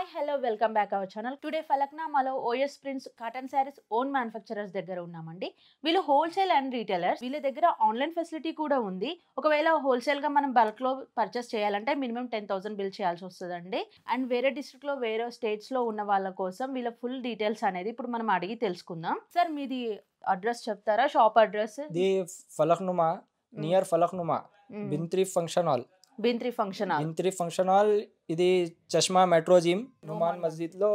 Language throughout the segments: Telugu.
Hi hello welcome back our channel. Today ఫలక్నామాలో OS prints cotton saris own manufacturers దగ్గర ఉన్నామండి. వీళ్ళు హోల్సేల్ అండ్ రీటైలర్స్. వీళ్ళ దగ్గర ఆన్లైన్ ఫెసిలిటీ కూడా ఉంది. ఒకవేళ హోల్సేల్ గా మనం బల్క్ లో పర్చేస్ చేయాలంటే మినిమం 10,000 బిల్ చేయాల్సి వస్తుందండి. అండ్ వేరే డిస్ట్రిక్ట్ లో వేరే స్టేట్స్ లో ఉన్న వాళ్ళ కోసం వీళ్ళ ఫుల్ డీటెయిల్స్ అనేది ఇప్పుడు మనం అడిగి తెలుసుకుందాం. సార్ మీది అడ్రస్ చెప్తారా? షాప్ అడ్రస్ ది ఫలక్నుమా నియర్ ఫలక్నుమా బింత్రి ఫంక్షన్ హాల్. బింత్రి ఫంక్షన్ హాల్ ఇది చష్మా మెట్రో జిమ్ నుమాన్ మస్జిద్ లో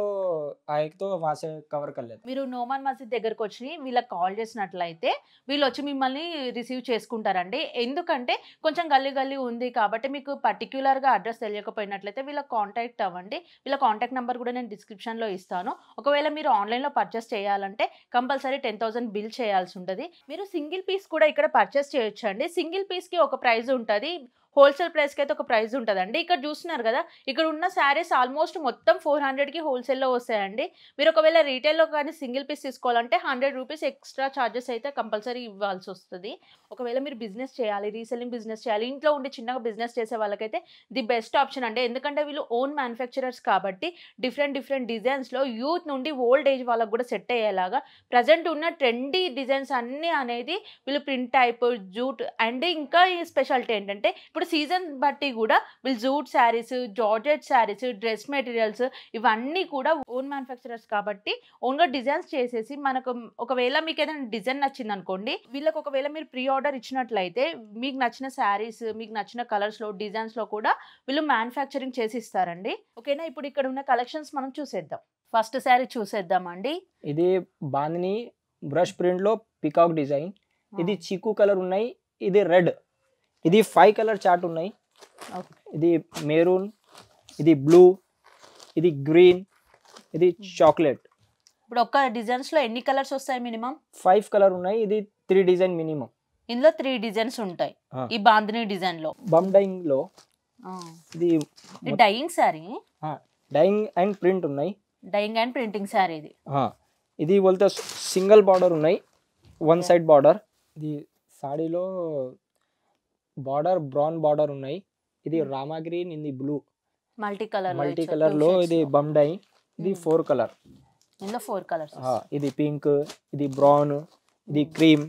ఆయకతో వాసే కవర్ కర్లేదు. మీరు నోమాన్ మస్జిద్ దగ్గరకు వచ్చి వీళ్ళకి కాల్ చేసినట్లయితే వీళ్ళు వచ్చి మిమ్మల్ని రిసీవ్ చేసుకుంటారండి. ఎందుకంటే కొంచెం గల్లీ ఉంది కాబట్టి మీకు పర్టిక్యులర్ గా అడ్రస్ తెలియకపోయినట్లయితే వీళ్ళకి కాంటాక్ట్ అవ్వండి. వీళ్ళ కాంటాక్ట్ నెంబర్ కూడా నేను డిస్క్రిప్షన్ లో ఇస్తాను. ఒకవేళ మీరు ఆన్లైన్ లో పర్చేస్ చేయాలంటే కంపల్సరీ 10,000 బిల్ చేయాల్సి ఉంటుంది. మీరు సింగిల్ పీస్ కూడా ఇక్కడ పర్చేస్ చేయొచ్చండి. సింగిల్ పీస్ కి ఒక ప్రైస్ ఉంటుంది, హోల్సేల్ ప్రైస్ కి అయితే ఒక ప్రైస్ ఉంటుందండి. ఇక్కడ చూస్తున్నారు కదా, ఇక్కడ ఉన్న శారీస్ ఆల్మోస్ట్ మొత్తం 400 కి హోల్సేల్లో వస్తాయండి. మీరు ఒకవేళ రీటైల్లో కానీ సింగిల్ పీస్ తీసుకోవాలంటే 100 రూపీస్ ఎక్స్ట్రా ఛార్జెస్ అయితే కంపల్సరీ ఇవ్వాల్సి వస్తుంది. ఒకవేళ మీరు బిజినెస్ చేయాలి, రీసెల్లింగ్ బిజినెస్ చేయాలి, ఇంట్లో ఉండి చిన్నగా బిజినెస్ చేసే వాళ్ళకైతే ది బెస్ట్ ఆప్షన్ అండి. ఎందుకంటే వీళ్ళు ఓన్ మ్యానుఫ్యాక్చరర్స్ కాబట్టి డిఫరెంట్ డిజైన్స్లో యూత్ నుండి ఓల్డ్ ఏజ్ వాళ్ళకు కూడా సెట్ అయ్యేలాగా ప్రజెంట్ ఉన్న ట్రెండీ డిజైన్స్ అన్నీ అనేది వీళ్ళు ప్రింట్ టైప్, జూట్ అండ్ ఇంకా ఈ స్పెషాలిటీ ఏంటంటే ఇప్పుడు సీజన్ బట్టి కూడా వీళ్ళు jute saris, georgette saris, dress materials ఇవన్నీ కూడా ఓన్ మ్యానుఫ్యాక్చరర్స్ కాబట్టి ఓన్గా డిజైన్స్ చేసేసి మనకు ఒకవేళ మీకు ఏదైనా డిజైన్ నచ్చింది అనుకోండి, వీళ్ళకి ఒకవేళ మీరు ప్రీ ఆర్డర్ ఇచ్చినట్లయితే మీకు నచ్చిన శారీస్, మీకు నచ్చిన కలర్స్లో, డిజైన్స్లో కూడా వీళ్ళు మ్యానుఫ్యాక్చరింగ్ చేసి ఇస్తారండి. ఓకేనా, ఇప్పుడు ఇక్కడ ఉన్న కలెక్షన్స్ మనం చూసేద్దాం. ఫస్ట్ శారీ చూసేద్దామండి. ఇది బాందిని బ్రష్ ప్రింట్ లో పికాక్ డిజైన్. ఇది చీకు కలర్ ఉన్నాయి, ఇది రెడ్, ఇది 5 కలర్ చార్ట్ ఉన్నాయి. ఇది మెరూన్, ఇది బ్లూ, ఇది గ్రీన్, ఇది చాక్లెట్. ఇప్పుడు ఒక్క డిజైన్స్ లో ఎన్ని కలర్స్ వస్తాయి? మినిమం 5 కలర్ ఉన్నాయి. ఇది 3 డిజైన్ మినిమం. ఇందులో 3 డిజైన్స్ ఉంటాయి. ఈ బాందిని డిజైన్ లో బమ్ డైయింగ్ లో ఇది dyeing sari, dyeing and print ఉన్నాయి. డైయింగ్ అండ్ ప్రింటింగ్ సారీ ఇది. ఇది బోల్తే సింగిల్ బార్డర్ ఉన్నాయి, వన్ సైడ్ బార్డర్. ఇది సాడీలో బార్డర్ బ్రౌన్ బార్డర్ ఉన్నాయి. ఇది రామా గ్రీన్, ఇది బ్లూ, మల్టీ కలర్ లో ఇది బమ్ డైయింగ్. ఇది 4 కలర్. ఇందులో 4 కలర్స్. ఇది పింక్, ఇది బ్రౌన్, ఇది క్రీమ్.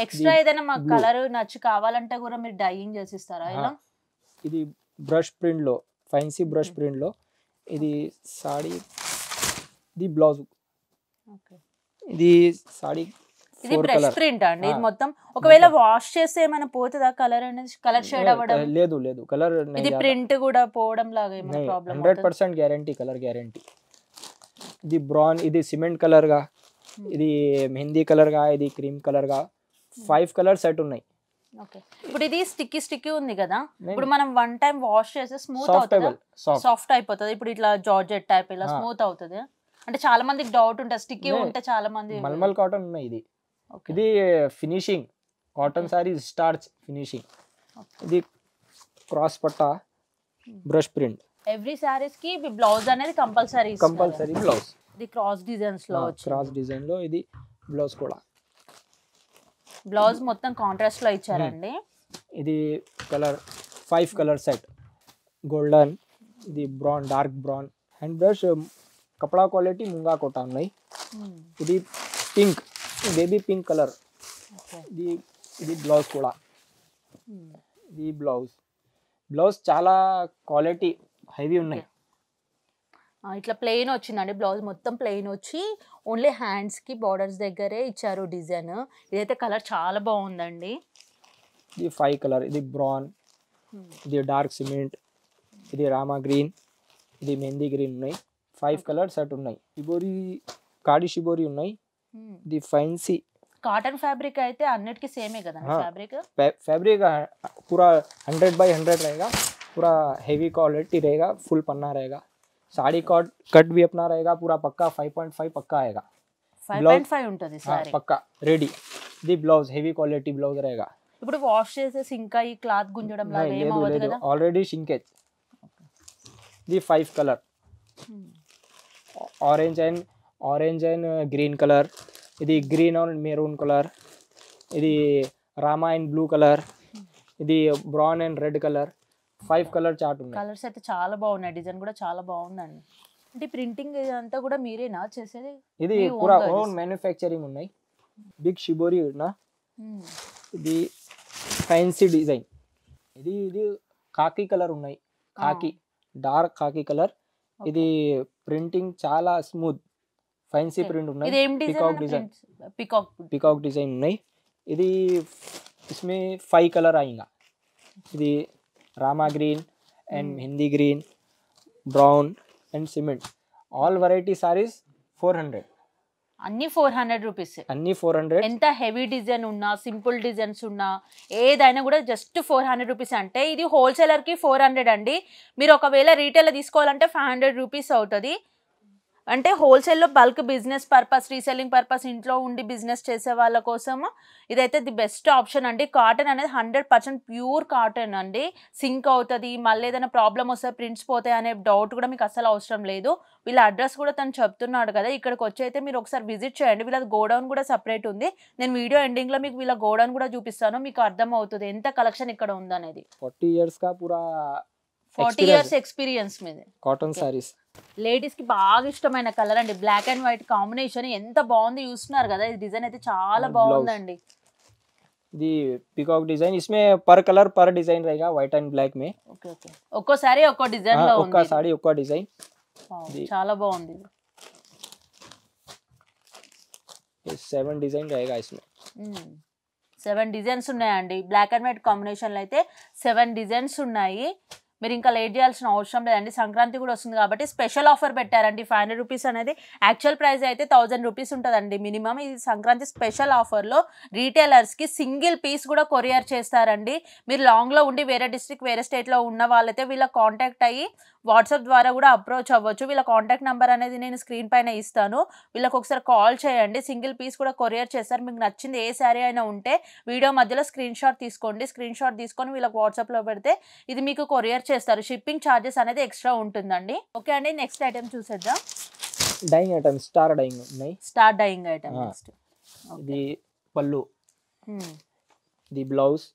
ఎక్స్ట్రా ఏదైనా మాకు కలర్ నచ్చి కావాలంటే కూడా మీరు డైయింగ్ చేసిస్తారా ఇలా? ఇది బ్రష్ ప్రింట్ లో, ఫ్యాన్సీ బ్రష్ ప్రింట్ లో. ఇది సాడీ, ఇది బ్లౌజ్. ఇది సాడీ ఇది బ్రష్ ప్రింట్ అండి. ఇది మొత్తం ఒకవేళ వాష్ చేస్తే ఏమైనా పోతుందా కలర్ అనేది? కలర్ షేడ్ అవ్వడం లేదు కలర్. ఇది ప్రింట్ కూడా పోవడం లాగా ఏమైనా ప్రాబ్లం? 100% guarantee, colour guarantee. ఇది బ్రౌన్, ఇది సిమెంట్ కలర్ గా, ఇది మెహందీ కలర్ గా, ఇది క్రీమ్ కలర్ గా. 5 కలర్ సెట్ ఉన్నాయి. ఓకే, ఇప్పుడు ఇది స్టిక్కీ ఉంది కదా, ఇప్పుడు మనం వన్ టైం వాష్ చేస్తే స్మూత్ అవుతుంది, సాఫ్ట్ అయిపోతుంది. ఇప్పుడు ఇట్లా జార్జెట్ టైప్ ఇలా స్మూత్ అవుతుంది అంటే చాలా మందికి డౌట్ ఉంటుంది, స్టిక్కీ ఉంటే చాలా మంది. మల్మల్ కాటన్ ఉన్నాయి. ఇది finishing cotton sorry starch finishing. ఇది క్రాస్ పట్టా బ్రష్ ప్రింట్. ఎవ్రీ సారీస్ కి బ్లౌజ్ అనేది కంపల్సరీ బ్లౌజ్. ఇది క్రాస్ డిజైన్స్ లో క్రాస్ డిజైన్ లో ఇది బ్లౌజ్ కూడా. బ్లౌజ్ మొత్తం కాంట్రాస్ట్ లో ఇచ్చారండి. ఇది కలర్ 5 కలర్ సెట్. గోల్డెన్, ఇది brown, dark brown. Hand brush కపడా క్వాలిటీ ముంగా కోటా ఉన్నాయి. ఇది పింక్, బేబీ పింక్ కలర్. ఇది బ్లౌజ్ కూడా. ఇది బ్లౌజ్ చాలా క్వాలిటీ హెవీ ఉన్నాయి. ఇట్లా ప్లెయిన్ వచ్చిందండి, బ్లౌజ్ మొత్తం ప్లెయిన్ వచ్చి ఓన్లీ హ్యాండ్స్ కి బార్డర్స్ దగ్గరే ఇచ్చారు డిజైన్. ఇదైతే కలర్ చాలా బాగుందండి. ఇది 5 కలర్. ఇది బ్రౌన్, ఇది డార్క్ సిమెంట్, ఇది రామా గ్రీన్, ఇది మెహందీ గ్రీన్ ఉన్నాయి. 5 కలర్ సెట్ ఉన్నాయి. షిబోరి, కాడి షిబోరి ఉన్నాయి. ఇది ఫ్యాన్సీ కాటన్ ఫ్యాబ్రిక్ అయితే అన్నిటికీ సేమే కదా फैब्रिक पूरा 100/100 रहेगा. पूरा हेवी क्वालिटी रहेगा, फुल पन्ना रहेगा. साड़ी कट भी अपना रहेगा पूरा पक्का. 5.5 पक्का आएगा. 5.5 ఉంటుంది సారీ పక్కా రెడీ. ఇది బ్లౌజ్ హెవీ క్వాలిటీ బ్లౌజ్ रहेगा. ఇప్పుడు వాష్ చేసేసి ఇంకా ఈ క్లాత్ గుంజడం లాగా ఏం అవ్వదు కదా? Already shrinkage. ఇది 5 colour. Orange and green colour. ఇది గ్రీన్ అండ్ మెరూన్ కలర్. ఇది రామా అండ్ బ్లూ కలర్. ఇది brown and red colour. 5 colour chart ఉన్నాయి. కలర్స్ అయితే చాలా బాగున్నాయి, డిజైన్ కూడా చాలా బాగుందండి. అంటే ప్రింటింగ్ ఇదంతా కూడా మీరేనా చేసేది? ఇది మీ పూరా own ఓన్ మ్యానుఫ్యాక్చరింగ్ ఉన్నాయి. బిగ్ షిబోరి నా ఇది ఫ్యాన్సీ డిజైన్. ఇది కాకి కలర్ ఉన్నాయి, కాకి డార్క్ కాకి కలర్. ఇది ప్రింటింగ్ చాలా స్మూత్ ఫ్యాన్సీ ప్రింట్ ఉన్నాయి. ఇది ఏం డిజైన్? పికాక్ డిజైన్ ఉన్నాయి. ఇది इसमें 5 कलर आएगा. ఇది Rama green and mehndi green, brown and cement. All variety saris 400. అన్ని 400 రూపీస్. అన్ని 400. ఎంత హెవీ డిజైన్ ఉన్నా, సింపుల్ డిజైన్స్ ఉన్నా, ఏదైనా కూడా జస్ట్ 400 రూపీస్. అంటే ఇది హోల్సేలర్కి 400 అండి. మీరు ఒకవేళ రీటైల్ తీసుకోవాలంటే 500 రూపీస్ అవుతుంది. అంటే హోల్సేల్లో bulk business purpose, reselling purpose, ఇంట్లో ఉండి బిజినెస్ చేసే వాళ్ళ కోసం ఇదైతే ది బెస్ట్ ఆప్షన్ అండి. కాటన్ అనేది 100% ప్యూర్ కాటన్ అండి. సింక్ అవుతుంది, మళ్ళీ ఏదైనా ప్రాబ్లం వస్తే ప్రింట్స్ పోతాయి అనే డౌట్ కూడా మీకు అసలు అవసరం లేదు. వీళ్ళ అడ్రస్ కూడా తను చెప్తున్నాడు కదా, ఇక్కడికి వచ్చి అయితే మీరు ఒకసారి విజిట్ చేయండి. వీళ్ళ గోడౌన్ కూడా సపరేట్ ఉంది. నేను వీడియో ఎండింగ్లో మీకు వీళ్ళ గోడౌన్ కూడా చూపిస్తాను, మీకు అర్థం అవుతుంది ఎంత కలెక్షన్ ఇక్కడ ఉందనేది. 40 years का पूरा 40 years ఎక్స్పీరియన్స్ మీద కాటన్ సారీస్. లేడీస్ కి బాగా ఇష్టమైన కలర్ అండి, బ్లాక్ అండ్ వైట్ కాంబినేషన్. ఎంత బాగుంది చూస్తున్నారు కదా, ఈ డిజైన్ అయితే చాలా బాగుందండి. ఇది పికాక్ డిజైన్. इसमें पर कलर पर डिजाइन रहेगा, व्हाइट एंड ब्लैक में. ఓకే ఓకే, ఒక్కోసారి ఒక్కో డిజైన్ లో ఉంది. ఒక్క సారీ ఒక్క డిజైన్. చాలా బాగుంది. 7 डिजाइन रहेगा इसमें. 7 డిజైన్స్ ఉన్నాయండి. బ్లాక్ అండ్ వైట్ కాంబినేషన్ లో అయితే 7 డిజైన్స్ ఉన్నాయి. మీరు ఇంకా లేట్ చేయాల్సిన అవసరం లేదండి. సంక్రాంతి కూడా వస్తుంది కాబట్టి స్పెషల్ ఆఫర్ పెట్టారండి. 500 రూపీస్ అనేది యాక్చువల్ ప్రైస్ అయితే 1000 రూపీస్ ఉంటుందండి మినిమం. ఇది సంక్రాంతి స్పెషల్ ఆఫర్లో రీటైలర్స్కి సింగిల్ పీస్ కూడా కొరియర్ చేస్తారండి. మీరు లాంగ్లో ఉండి వేరే డిస్ట్రిక్ట్, వేరే స్టేట్లో ఉన్న వాళ్ళైతే వీళ్ళ కాంటాక్ట్ అయ్యి వాట్సాప్ ద్వారా కూడా అప్రోచ్ అవ్వచ్చు. వీళ్ళ కాంటాక్ట్ నెంబర్ అనేది నేను స్క్రీన్ పైన ఇస్తాను, వీళ్ళకి ఒకసారి కాల్ చేయండి. సింగిల్ పీస్ కూడా కొరియర్ చేస్తారు. మీకు నచ్చింది ఏ శారీ అయినా ఉంటే వీడియో మధ్యలో స్క్రీన్ షాట్ తీసుకోండి. స్క్రీన్ షాట్ తీసుకొని వీళ్ళకి వాట్సాప్లో పెడితే ఇది మీకు కొరియర్ చేస్తారు. షిప్పింగ్ ఛార్జెస్ అనేది ఎక్స్ట్రా ఉంటుందండి. ఓకే అండి, నెక్స్ట్ ఐటమ్ చూసేద్దాం. డైయింగ్ ఐటమ్, స్టార్ డైయింగ్ ఉన్నాయి. Star dyeing item next. ఇది పళ్ళు, ఇది blouse.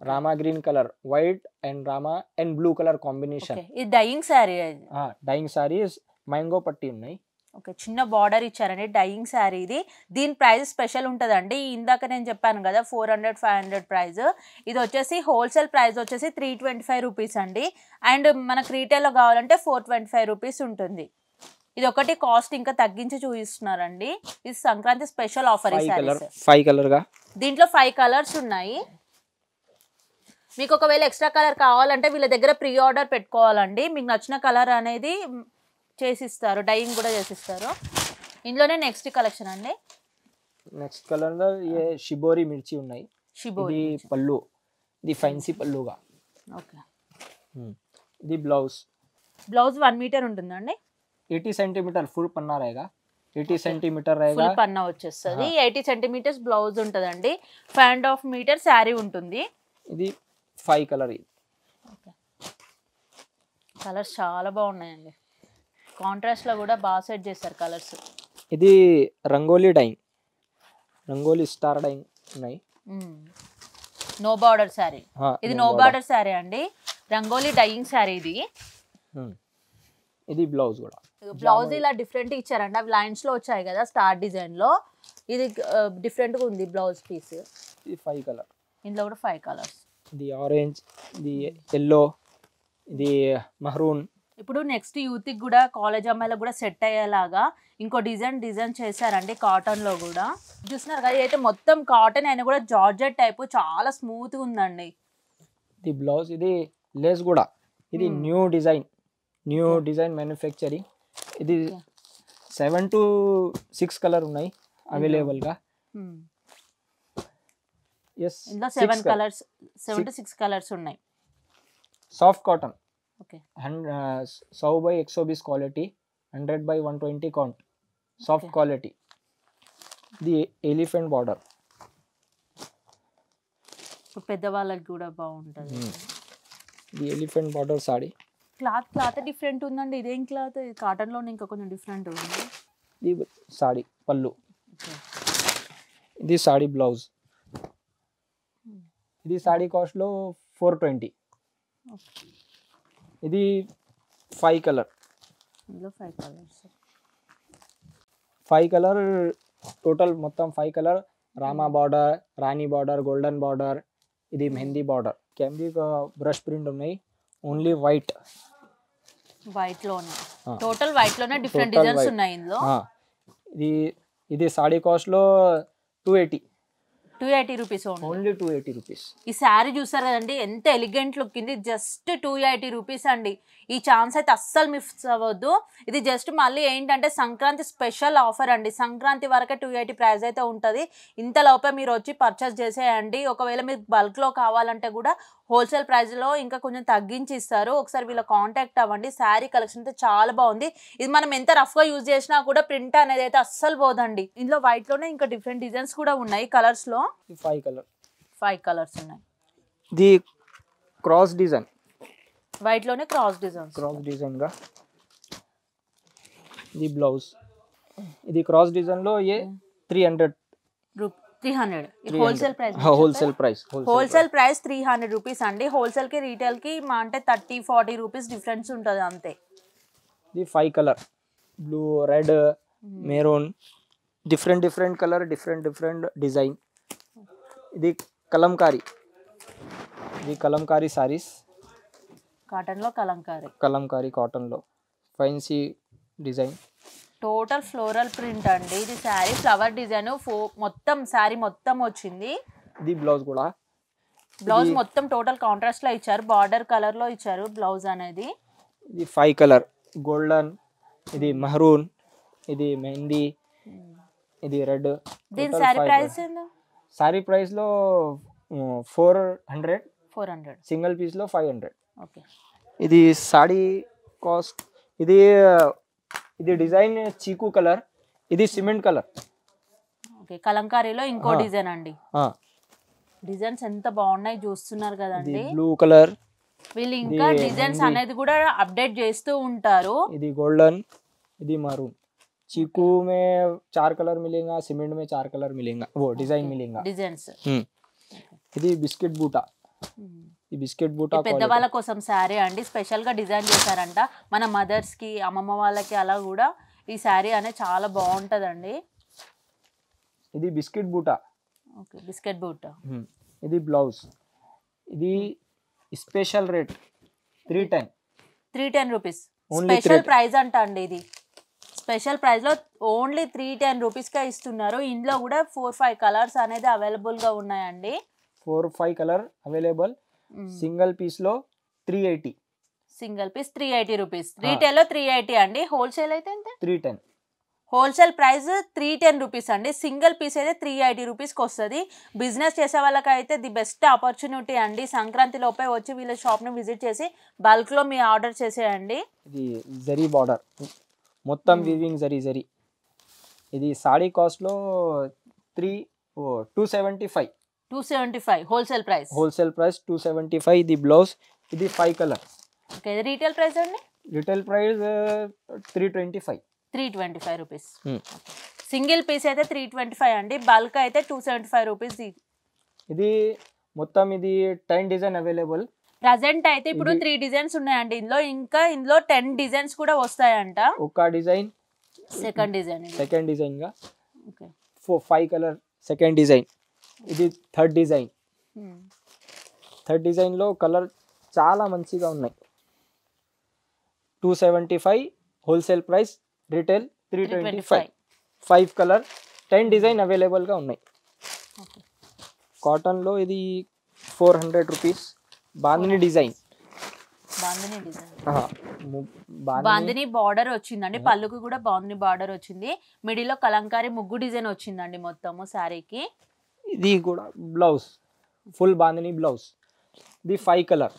Rama green colour, white and Rama and blue colour combination. ఇది dyeing sari. Dyeing saris mango పట్టి ఉన్నాయి. ఓకే, చిన్న బార్డర్ ఇచ్చారండి. డైయింగ్ శారీ ఇది. దీని ప్రైస్ స్పెషల్ ఉంటుందండి. ఇందాక నేను చెప్పాను కదా 400, 500 ప్రైస్. ఇది వచ్చేసి హోల్సేల్ ప్రైస్ వచ్చేసి 325 రూపీస్ అండి. అండ్ మనకు రీటైల్లో కావాలంటే 425 రూపీస్ ఉంటుంది. ఇది ఒకటి కాస్ట్ ఇంకా తగ్గించి చూపిస్తున్నారండి. ఇది సంక్రాంతి స్పెషల్ ఆఫర్. 5 కలర్ గా దీంట్లో 5 కలర్స్ ఉన్నాయి. మీకు ఒకవేళ ఎక్స్ట్రా కలర్ కావాలంటే వీళ్ళ దగ్గర ప్రీ ఆర్డర్ పెట్టుకోవాలండి. మీకు నచ్చిన కలర్ అనేది చేసిస్తారు, డైయింగ్ కూడా చేసిస్తారు. ఇందులోనే నెక్స్ట్ కలెక్షన్ అండి. నెక్స్ట్ కలర్ లో ये షిబోరి మిర్చి ఉన్నాయి. ఇది పళ్ళు, ఇది ఫ్యాన్సీ పళ్ళుగా. ఓకే, ఇది బ్లౌజ్. బ్లౌజ్ 1 మీటర్ ఉంటుందండి. 80 సెంటీమీటర్ ఫుల్ పన్నా रहेगा. 80 సెంటీమీటర్ रहेगा. ఫుల్ పన్నా వచ్చేస్తుంది. 80 సెంటీమీటర్స్ బ్లౌజ్ ఉంటుందండి. 5.5 మీటర్ శారీ ఉంటుంది. ఇది 5 కలర్. ఓకే, కలర్స్ చాలా బాగున్నాయండి. కాంట్రాస్ట్ లో కూడా బాగా సెట్ చేస్తారు కలర్స్. ఇది rangoli dyeing, rangoli star dyeing ఉన్నాయి. No border sari. ఇది నో బార్డర్ శారీ అండి, రంగోలీ డైయింగ్ శారీ ఇది. ఇది బ్లౌజ్ కూడా. బ్లౌజ్ ఇలా డిఫరెంట్ ఇచ్చారండి. అవి లైన్స్ లో వచ్చాయి కదా స్టార్ డిజైన్ లో. ఇది డిఫరెంట్ గా ఉంది బ్లౌజ్ పీస్. ఇది 5 కలర్. ఇందులో కూడా 5 కలర్స్. ఇది ఆరెంజ్, ఇది ఎల్లో, ఇది మహరూన్. ఇప్పుడు నెక్స్ట్ యూత్కి కూడా, కాలేజ్ అమ్మాయిలకు కూడా సెట్ అయ్యేలాగా ఇంకో డిజైన్ చేశారండి కాటన్ లో కూడా. చూస్తున్నారు కదా, అయితే మొత్తం కాటన్ అయినా కూడా జార్జెట్ టైపు చాలా స్మూత్ గా ఉందండి. ఇది బ్లౌజ్, ఇది లేస్ కూడా. ఇది న్యూ డిజైన్ మ్యానుఫ్యాక్చరింగ్. ఇది 7 to 6 కలర్ ఉన్నాయి అవైలబుల్ గా. ఇందులో 7 కలర్స్, 7 to 6 కలర్స్ ఉన్నాయి. Soft cotton. Okay, 100 by 120 quality, 100 by 120 count. Soft quality. ఇది ఎలిఫెంట్ బార్డర్. పెద్దవాళ్ళకి కూడా బాగుంటుంది. ఇది elephant border sorry. Cloth different ఉందండి. ఇదేం క్లాత్? కాటన్ లో ఇంకా కొంచెం డిఫరెంట్ ఉంది. ఇది సారీ పళ్ళు. ఇది సారీ బ్లౌజ్. ఇది సారీ కాస్ట్ లో 420. ఇది 5 కలర్. ఇందులో 5 కలర్స్. 5 కలర్ టోటల్ మొత్తం 5 కలర్. రామా బార్డర్, రాణి బార్డర్, గోల్డెన్ బార్డర్, ఇది మెహందీ బార్డర్. కెమెరీ బ్రష్ ప్రింట్ ఉన్నాయి. ఓన్లీ వైట్ లోనే టోటల్ వైట్ లోనే డిఫరెంట్ Total డిజైన్స్ white. ఉన్నాయి ఇందులో. ఇది సాడీ కాస్ట్లో 280. 280 రూపీస్ ఓన్లీ 280 రూపీస్. ఈ శారీ చూసారు కదండి ఎంత ఎలిగెంట్ లుక్ ఉంది. జస్ట్ 280 రూపీస్ అండి. ఈ ఛాన్స్ అయితే అస్సలు మిస్ అవ్వద్దు. ఇది జస్ట్ మళ్ళీ ఏంటంటే సంక్రాంతి స్పెషల్ ఆఫర్ అండి. సంక్రాంతి వరకే 280 ప్రైస్ అయితే ఉంటుంది. ఇంతలోపే మీరు వచ్చి పర్చేస్ చేసేయండి. ఒకవేళ మీకు బల్క్లో కావాలంటే కూడా హోల్సేల్ ప్రైస్లో ఇంకా కొంచెం తగ్గించి ఇస్తారు. ఒకసారి వీళ్ళ కాంటాక్ట్ అవ్వండి. శారీ కలెక్షన్ అయితే చాలా బాగుంది. ఇది మనం ఎంత రఫ్గా యూజ్ చేసినా కూడా ప్రింట్ అనేది అయితే అస్సలు పోదండి. ఇందులో వైట్లోనే ఇంకా డిఫరెంట్ డిజైన్స్ కూడా ఉన్నాయి కలర్స్లో. 5 కలర్స్ ఉన్నాయి. ఇది క్రాస్ డిజైన్, వైట్లోనే క్రాస్ గా ఇది బ్లౌజ్. ఇది క్రాస్ డిజైన్లో ఏ 300 హోల్సేల్ ప్రైస్ 300 రూపీస్ అండి. హోల్సేల్ కి రీటైల్ కి అంటే 30-40 రూపీస్ డిఫరెన్స్ ఉంటుంది అంతే. ఇది 5 colour, blue, red, maroon, different colour, different design. ఇది కలంకారీ సారీస్. కలంకారీ కాటన్లో fancy design. Total floral print అండి. ఇది శారీ ఫ్లవర్ డిజైన్ మొత్తం శారీ మొత్తం వచ్చింది. ఇది బ్లౌజ్ కూడా. బ్లౌజ్ మొత్తం టోటల్ కాంట్రాస్ట్ లో ఇచ్చారు. బార్డర్ కలర్ లో ఇచ్చారు బ్లౌజ్ అనేది. ఇది 5 కలర్, గోల్డెన్, ఇది మెహరూన్, ఇది మెహందీ, ఇది రెడ్. దీని శారీ ప్రైస్ సారీ ప్రైస్ లో 400, సింగిల్ పీస్ లో 500. ఓకే. ఇది సాడీ కాస్ట్. ఇది డిజైన్ చీకు కలర్, ఇది సిమెంట్ కలర్. ఓకే. కలంకారీలో ఇంకో డిజైన్ అండి. డిజైన్స్ ఎంత బాగున్నాయి చూస్తున్నారు కదండి. Blue colour. వీళ్ళు ఇంకా డిజైన్స్ అనేది కూడా అప్డేట్ చేస్తూ ఉంటారు. ఇది గోల్డెన్, ఇది మరూన్. चीकू में 4 कलर मिलेगा, सीमेंट में 4 कलर मिलेगा, वो डिजाइन मिलेगा. డిజైన్స్. ఇది బిస్కెట్ బూటా. ఈ బిస్కెట్ బూటా పెద్దవాళ్ళ కోసం శారీ అండి. స్పెషల్ గా డిజైన్ చేశారంట. మన మదర్స్ కి, అమ్మమ్మ వాళ్ళకి అలా కూడా ఈ శారీ అనేది చాలా బాగుంటదండి. ఇది బిస్కెట్ బూటా. ఓకే. బిస్కెట్ బూటా. ఇది బ్లౌజ్. ఇది special rate 310 rupees. Special price అంట అండి. ఇది స్పెషల్ ప్రైస్ లో ఓన్లీ 310 రూపీస్ గా ఇస్తున్నారు. ఇందులో కూడా 4-5 కలర్స్ అనేది అవైలబుల్ గా ఉన్నాయండి. 4-5 కలర్ అవైలబుల్. సింగిల్ పీస్ లో 380. Single piece 380 rupees. రీటైల్ లో 380 అండి. హోల్సేల్ అయితే ఎంత? 310. హోల్సేల్ ప్రైస్ 310 రూపీస్ అండి. సింగిల్ పీస్ అయితే 380 రూపీస్కి వస్తుంది. బిజినెస్ చేసే వాళ్ళకి అయితే ది బెస్ట్ ఆపర్చునిటీ అండి. సంక్రాంతి లోపే వచ్చి వీళ్ళ షాప్ని విజిట్ చేసి బల్క్లో మీ ఆర్డర్ చేసేయండి. ఇది జరీ బార్డర్ మొత్తం వీవింగ్ జరీ. ఇది సాడీ కాస్ట్లో 275 హోల్సేల్ ప్రైస్ 275. ఇది బ్లౌజ్. ఇది 5 కలర్. ఓకే. రీటైల్ ప్రైస్ అండి? Retail price 325 rupees. Single piece అయితే 325 అండి. బల్క్ అయితే 275 రూపీస్. ఇది మొత్తం ఇది 10 డిజైన్ అవైలబుల్. ప్రజెంట్ అయితే ఇప్పుడు 3 డిజైన్స్ ఉన్నాయండి. ఇందులో 10 డిజైన్స్ కూడా వస్తాయంట. ఒక డిజైన్ సెకండ్ డిజైన్ గా 5 కలర్ సెకండ్ డిజైన్. ఇది థర్డ్ డిజైన్ లో కలర్ చాలా మంచిగా ఉన్నాయి. 275 wholesale price, retail 325. 5 colour 10 design available గా ఉన్నాయి. కాటన్ లో ఇది 400 rupees. Bandhani design. Bandhani border వచ్చిందండి. పళ్ళుకు కూడా బాందిని బార్డర్ వచ్చింది. మిడిల్ లో కలంకారీ ముగ్గు డిజైన్ వచ్చిందండి మొత్తము శారీకి. ఇది కూడా బ్లౌజ్, ఫుల్ బాందిని బ్లౌజ్. ఇది 5 colour.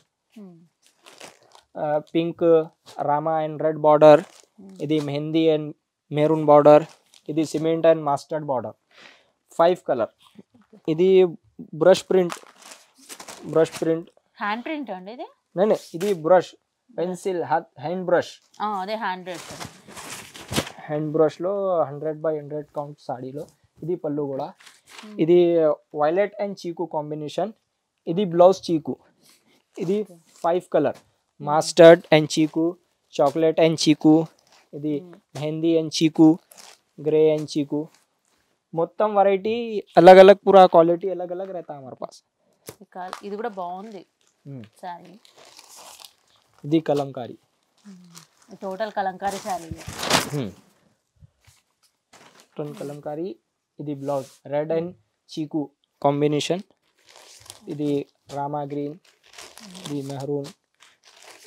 Pink, Rama and red border. ఇది మెహందీ అండ్ మెరూన్ బార్డర్. ఇది cement and mustard border. 5 colour. ఇది బ్రష్ ప్రింట్. హ్యాండ్ ప్రింట్ అండి ఇది? ఇది బ్రష్, పెన్సిల్, హ్యాండ్ బ్రష్. అదే హ్యాండ్ బ్రష్ లో 100/100 కౌంట్ సాడీలో. ఇది పళ్ళు కూడా. ఇది వైలెట్ అండ్ చీకు కాంబినేషన్. ఇది బ్లౌజ్ చీకు. ఇది 5 కలర్, మస్టర్డ్ అండ్ చీకు, చాక్లెట్ అండ్ చీకు, ఇది మెహందీ అండ్ చీకు, ग्रे एंड चीकू, మొత్తం वैरायटी अलग अलग पूरा क्वालिटी अलग अलग रहता है हमारे पास। ఇది కూడా బాగుంది సారీ, ఇది Kalamkari, total Kalamkari sorry, total Kalamkari. ఇది బ్లౌజ్ రెడ్ అండ్ చీకు కాంబినేషన్, ఇది రామా గ్రీన్, ఇది మెహరూన్,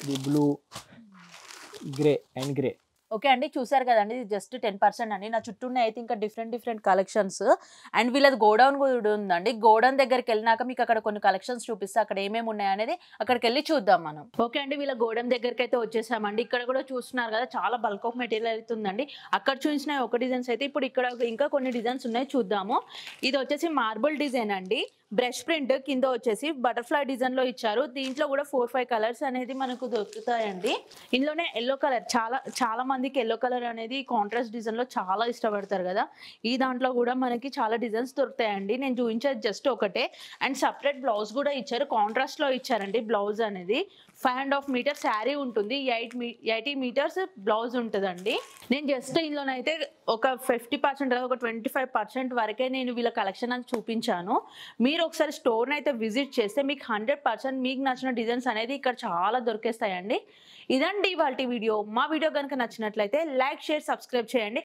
ఇది blue, grey and grey. Okay అండి, చూసారు కదండి, ఇది జస్ట్ 10% అండి। నా చుట్టూ అయితే ఇంకా డిఫరెంట్ కలెక్షన్స్, అండ్ వీళ్ళది గోడౌన్ కూడా ఉందండి। గోడౌన్ దగ్గరికి వెళ్ళినాక మీకు అక్కడ కొన్ని కలెక్షన్స్ చూపిస్తే అక్కడ ఏమేమి ఉన్నాయి అనేది అక్కడికి వెళ్ళి చూద్దాం మనం। ఓకే అండి, వీళ్ళ గోడౌన్ దగ్గరికి అయితే వచ్చేసామండి। ఇక్కడ కూడా చూస్తున్నారు కదా, చాలా బల్క్ ఆఫ్ మెటీరియల్ అయితే ఉందండి। అక్కడ చూసిన ఒక డిజైన్స్ అయితే ఇప్పుడు ఇక్కడ ఇంకా కొన్ని డిజైన్స్ ఉన్నాయి, చూద్దాము। ఇది వచ్చేసి మార్బుల్ డిజైన్ అండి, బ్రష్ ప్రింట్ కింద వచ్చేసి బటర్ఫ్లై డిజైన్ లో ఇచ్చారు। దీంట్లో కూడా 4-5 కలర్స్ అనేది మనకు దొరుకుతాయండి। ఇందులోనే ఎల్లో కలర్, చాలా మందికి ఎల్లో కలర్ అనేది కాంట్రాస్ట్ డిజైన్ లో చాలా ఇష్టపడతారు కదా, ఈ దాంట్లో కూడా మనకి చాలా డిజైన్స్ దొరుకుతాయండి। నేను చూపించేది జస్ట్ ఒకటే, అండ్ సపరేట్ బ్లౌజ్ కూడా ఇచ్చారు, కాంట్రాస్ట్ లో ఇచ్చారండి బ్లౌజ్ అనేది। 5.5 మీటర్ శారీ ఉంటుంది, 80 మీటర్స్ బ్లౌజ్ ఉంటుందండి। నేను జస్ట్ ఇందులోనైతే ఒక 50% ఒక 25% వరకే నేను వీళ్ళ కలెక్షన్ అని చూపించాను। మీరు ఒకసారి స్టోర్ని అయితే విజిట్ చేస్తే మీకు 100% మీకు నచ్చిన డిజైన్స్ అనేది ఇక్కడ చాలా దొరికేస్తాయండి। ఇదండి ఇవాల్టి వీడియో। మా వీడియో కనుక నచ్చినట్లయితే లైక్, షేర్, సబ్స్క్రైబ్ చేయండి।